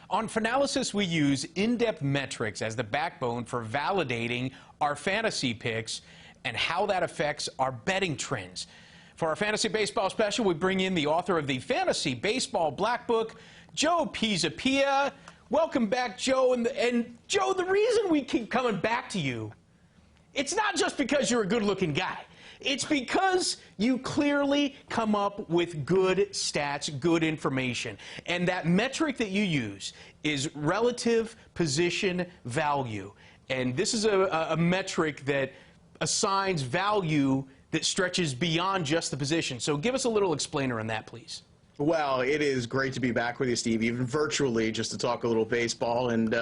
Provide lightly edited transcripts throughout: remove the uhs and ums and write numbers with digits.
On Fanalysis, we use in-depth metrics as the backbone for validating our fantasy picks and how that affects our betting trends. For our Fantasy Baseball special, we bring in the author of the Fantasy Baseball Black Book, Joe Pisapia. Welcome back, Joe. And Joe, the reason we keep coming back to you, it's not just because you're a good-looking guy. It's because you clearly come up with good stats, good information. And that metric that you use is relative position value. And this is a metric that assigns value that stretches beyond just the position. So give us a little explainer on that, please. Well, it is great to be back with you, Steve, even virtually, just to talk a little baseball. And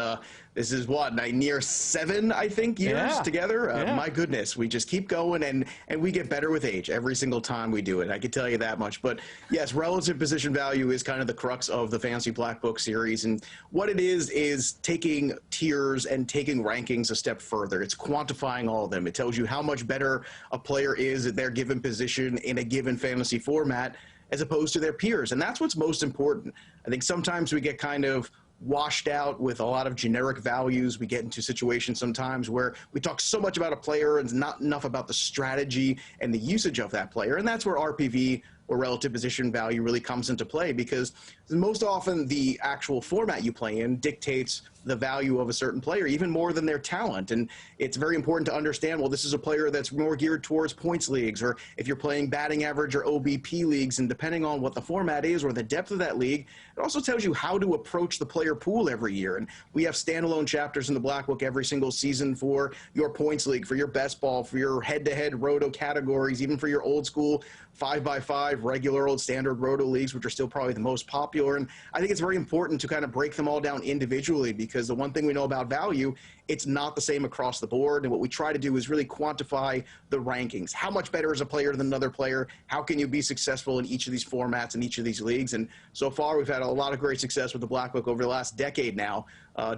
this is what, near 7, I think, years together? My goodness, we just keep going, and we get better with age every single time we do it. I can tell you that much. But yes, relative position value is kind of the crux of the Fantasy Black Book series. And what it is taking tiers and taking rankings a step further. It's quantifying all of them. It tells you how much better a player is at their given position in a given fantasy format, as opposed to their peers. And that's what's most important. I think sometimes we get kind of washed out with a lot of generic values. We get into situations sometimes where we talk so much about a player and not enough about the strategy and the usage of that player. And that's where RPV, or relative position value, really comes into play, because most often the actual format you play in dictates the value of a certain player, even more than their talent. And it's very important to understand, well, this is a player that's more geared towards points leagues, or if you're playing batting average or OBP leagues, and depending on what the format is or the depth of that league, it also tells you how to approach the player pool every year. And we have standalone chapters in the Black Book every single season for your points league, for your best ball, for your head-to-head roto categories, even for your old school 5x5 regular old standard roto leagues, which are still probably the most popular. And I think it's very important to kind of break them all down individually, because the one thing we know about value, it's not the same across the board. And what we try to do is really quantify the rankings. How much better is a player than another player? How can you be successful in each of these formats, in each of these leagues? And so far, we've had a lot of great success with the Black Book over the last decade now,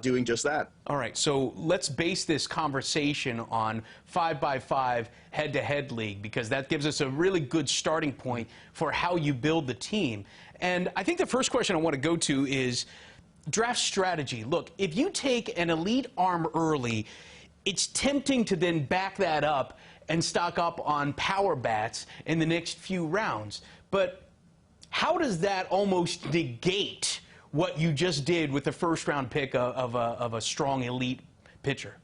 doing just that. All right, so let's base this conversation on 5x5 head-to-head league, because that gives us a really good starting point for how you build the team. And I think the first question I want to go to is draft strategy. Look, if you take an elite arm early, it's tempting to then back that up and stock up on power bats in the next few rounds. But how does that almost negate what you just did with the first-round pick of a strong elite pitcher?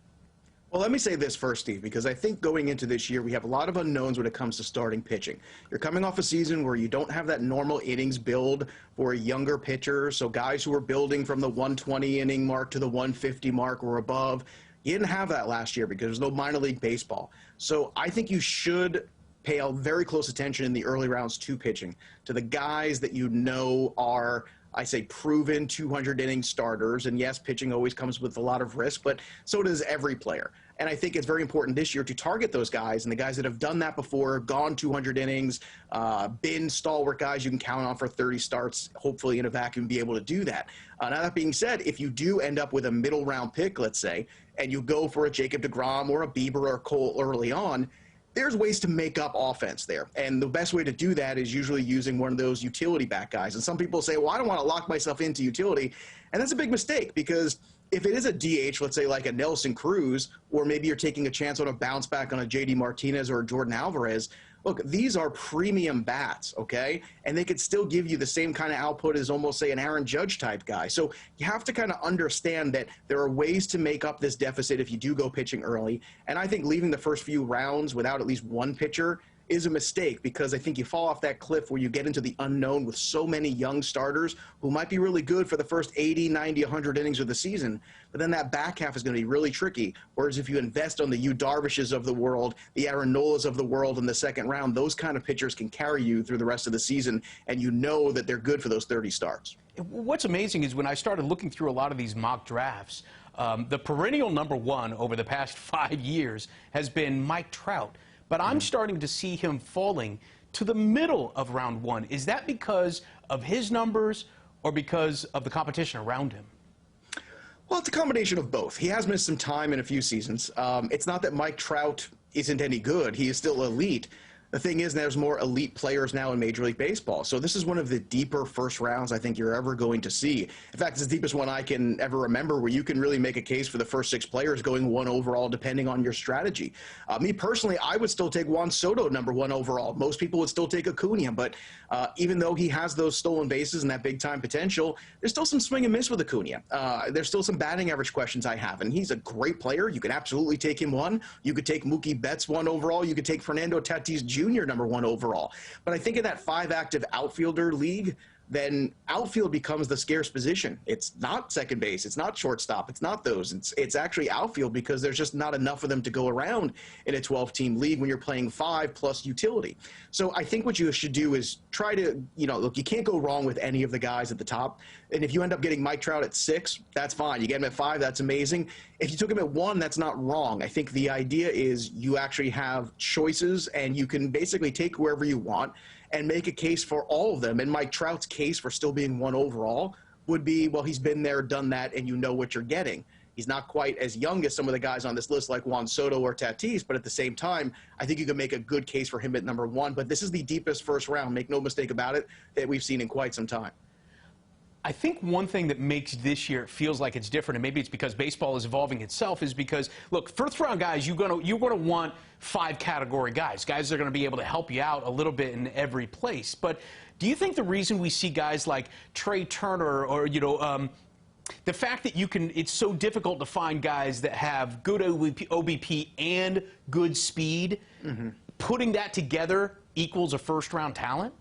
Well, let me say this first, Steve, because I think going into this year, we have a lot of unknowns when it comes to starting pitching. You're coming off a season where you don't have that normal innings build for a younger pitcher, so guys who are building from the 120 inning mark to the 150 mark or above, you didn't have that last year because there's no minor league baseball. So I think you should pay a very close attention in the early rounds to pitching, to the guys that you know are, I say, proven 200-inning starters. And yes, pitching always comes with a lot of risk, but so does every player. And I think it's very important this year to target those guys, and the guys that have done that before, gone 200 innings, been stalwart guys you can count on for 30 starts, hopefully in a vacuum, be able to do that. Now, that being said, if you do end up with a middle-round pick, let's say, and you go for a Jacob deGrom or a Bieber or a Cole early on, there's ways to make up offense there. And the best way to do that is usually using one of those utility back guys. And some people say, well, I don't want to lock myself into utility. And that's a big mistake, because if it is a DH, let's say like a Nelson Cruz, or maybe you're taking a chance on a bounce back on a JD Martinez or a Jordan Alvarez, look, these are premium bats, okay? And they could still give you the same kind of output as almost, say, an Aaron Judge type guy. So you have to kind of understand that there are ways to make up this deficit if you do go pitching early. And I think leaving the first few rounds without at least one pitcher is a mistake, because I think you fall off that cliff where you get into the unknown with so many young starters who might be really good for the first 80, 90, 100 innings of the season, but then that back half is going to be really tricky. Whereas if you invest on the Yu Darvishes of the world, the Aaron Nolas of the world in the second round, those kind of pitchers can carry you through the rest of the season, and you know that they're good for those 30 starts. What's amazing is when I started looking through a lot of these mock drafts, the perennial #1 over the past 5 years has been Mike Trout. But I'm starting to see him falling to the middle of round 1. Is that because of his numbers or because of the competition around him? Well, it's a combination of both. He has missed some time in a few seasons. It's not that Mike Trout isn't any good. He is still elite. The thing is, there's more elite players now in Major League Baseball. So this is one of the deeper first rounds I think you're ever going to see. In fact, it's the deepest one I can ever remember, where you can really make a case for the first 6 players going 1 overall, depending on your strategy. Me personally, I would still take Juan Soto #1 overall. Most people would still take Acuna, but even though he has those stolen bases and that big-time potential, there's still some swing and miss with Acuna. There's still some batting average questions I have, and he's a great player. You can absolutely take him 1. You could take Mookie Betts 1 overall. You could take Fernando Tatis Jr. #1 overall. But I think in that 5 active outfielder league, then outfield becomes the scarce position. It's not second base. It's not shortstop. It's not those. It's actually outfield, because there's just not enough of them to go around in a 12-team league when you're playing 5 plus utility. So I think what you should do is try to, look, you can't go wrong with any of the guys at the top. And if you end up getting Mike Trout at 6, that's fine. You get him at 5, that's amazing. If you took him at 1, that's not wrong. I think the idea is you actually have choices, and you can basically take whoever you want and make a case for all of them. And Mike Trout's case for still being 1 overall would be, well, he's been there, done that, and you know what you're getting. He's not quite as young as some of the guys on this list like Juan Soto or Tatis, but at the same time, I think you can make a good case for him at #1. But this is the deepest first round, make no mistake about it, that we've seen in quite some time. I think one thing that makes this year feels like it's different, and maybe it's because baseball is evolving itself, is because, look, first-round guys, you're going to want 5-category guys that are going to be able to help you out a little bit in every place. But do you think the reason we see guys like Trey Turner or, the fact that it's so difficult to find guys that have good OBP and good speed, putting that together equals a first-round talent?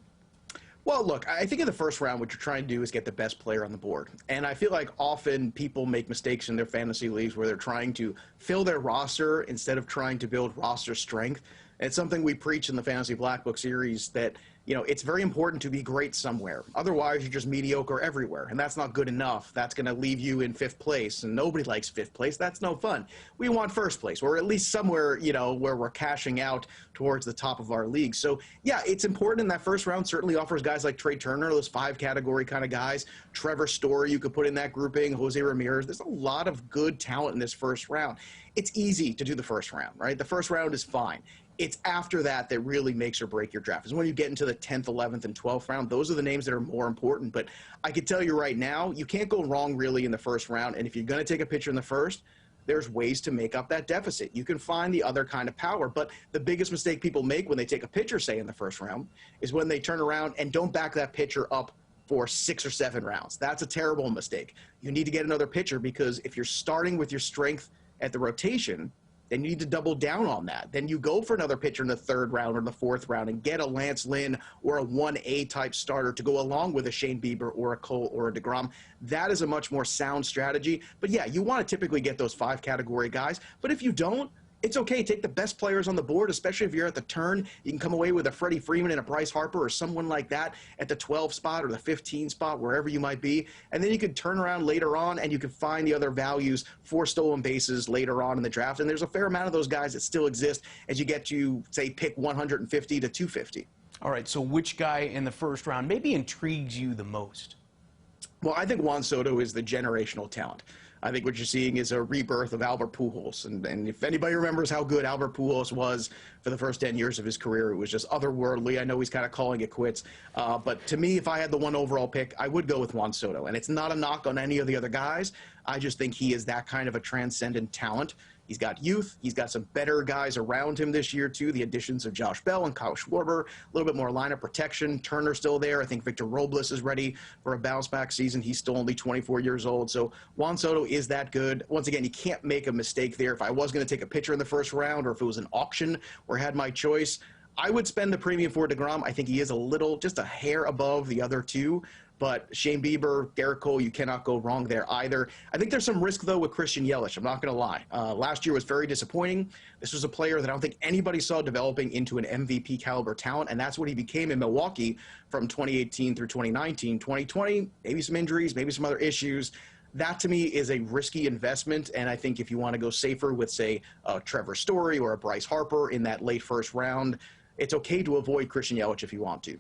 Well, look, I think in the first round, what you're trying to do is get the best player on the board. And I feel like often people make mistakes in their fantasy leagues where they're trying to fill their roster instead of trying to build roster strength. And it's something we preach in the Fantasy Black Book series, that it's very important to be great somewhere. Otherwise, you're just mediocre everywhere, and that's not good enough. That's going to leave you in 5th place, and nobody likes 5th place. That's no fun. We want 1st place, or at least somewhere, where we're cashing out towards the top of our league. So, yeah, it's important in that first round. Certainly offers guys like Trey Turner, those 5-category kind of guys. Trevor Story, you could put in that grouping. Jose Ramirez. There's a lot of good talent in this first round. It's easy to do the first round, right? The first round is fine. It's after that that really makes or break your draft. Is when you get into the 10th, 11th, and 12th round. Those are the names that are more important. But I can tell you right now, you can't go wrong really in the first round. And if you're going to take a pitcher in the first, there's ways to make up that deficit. You can find the other kind of power. But the biggest mistake people make when they take a pitcher, say, in the first round, is when they turn around and don't back that pitcher up for 6 or 7 rounds. That's a terrible mistake. You need to get another pitcher, because if you're starting with your strength at the rotation, then you need to double down on that. Then you go for another pitcher in the 3rd round or the 4th round and get a Lance Lynn or a 1A type starter to go along with a Shane Bieber or a Cole or a DeGrom. That is a much more sound strategy. But yeah, you want to typically get those 5-category guys. But if you don't, it's okay. Take the best players on the board, especially if you're at the turn. You can come away with a Freddie Freeman and a Bryce Harper or someone like that at the 12 spot or the 15 spot, wherever you might be. And then you can turn around later on and you can find the other values for stolen bases later on in the draft. And there's a fair amount of those guys that still exist as you get to, say, pick 150 to 250. All right, so which guy in the first round maybe intrigues you the most? Well, I think Juan Soto is the generational talent. I think what you're seeing is a rebirth of Albert Pujols. And if anybody remembers how good Albert Pujols was for the first 10 years of his career, it was just otherworldly. I know he's kind of calling it quits. But to me, if I had the 1 overall pick, I would go with Juan Soto. And it's not a knock on any of the other guys. I just think he is that kind of a transcendent talent. He's got youth. He's got some better guys around him this year, too. The additions of Josh Bell and Kyle Schwarber, a little bit more lineup protection. Turner's still there. I think Victor Robles is ready for a bounce-back season. He's still only 24 years old. So Juan Soto is that good. Once again, you can't make a mistake there. If I was going to take a pitcher in the first round, or if it was an auction or had my choice, I would spend the premium for DeGrom. I think he is just a hair above the other two. But Shane Bieber, Garrett Cole, you cannot go wrong there either. I think there's some risk, though, with Christian Yelich. I'm not going to lie. Last year was very disappointing. This was a player that I don't think anybody saw developing into an MVP caliber talent, and that's what he became in Milwaukee from 2018 through 2019. 2020, maybe some injuries, maybe some other issues. That, to me, is a risky investment, and I think if you want to go safer with, say, Trevor Story or a Bryce Harper in that late first round, it's okay to avoid Christian Yelich if you want to.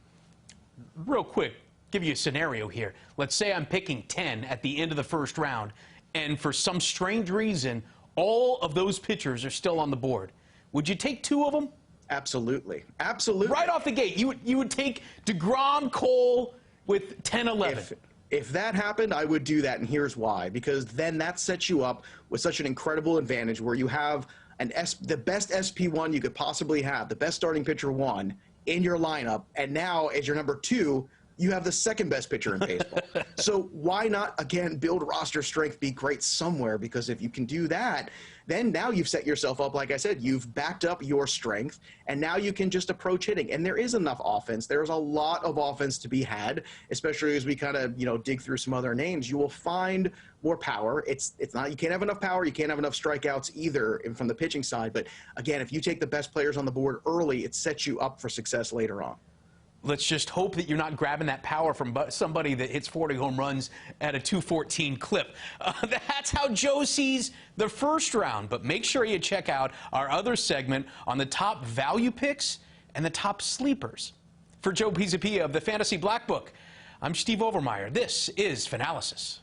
Real quick, give you a scenario here. Let's say I'm picking 10 at the end of the first round, and for some strange reason, all of those pitchers are still on the board. Would you take 2 of them? Absolutely. Absolutely. Right off the gate, you would take DeGrom, Cole with 10, 11. If that happened, I would do that, and here's why. Because then that sets you up with such an incredible advantage where you have the best SP1 you could possibly have, the best starting pitcher 1 in your lineup, and now as your number 2, you have the second best pitcher in baseball. So why not, again, build roster strength, be great somewhere? Because if you can do that, then now you've set yourself up, like I said, you've backed up your strength, and now you can just approach hitting. And there is enough offense. There's a lot of offense to be had, especially as we kind of, dig through some other names. You will find more power. It's not, you can't have enough power. You can't have enough strikeouts either from the pitching side. But again, if you take the best players on the board early, it sets you up for success later on. Let's just hope that you're not grabbing that power from somebody that hits 40 home runs at a 214 clip. That's how Joe sees the first round. But make sure you check out our other segment on the top value picks and the top sleepers. For Joe Pisapia of the Fantasy Black Book, I'm Steve Overmyer. This is Fanalysis.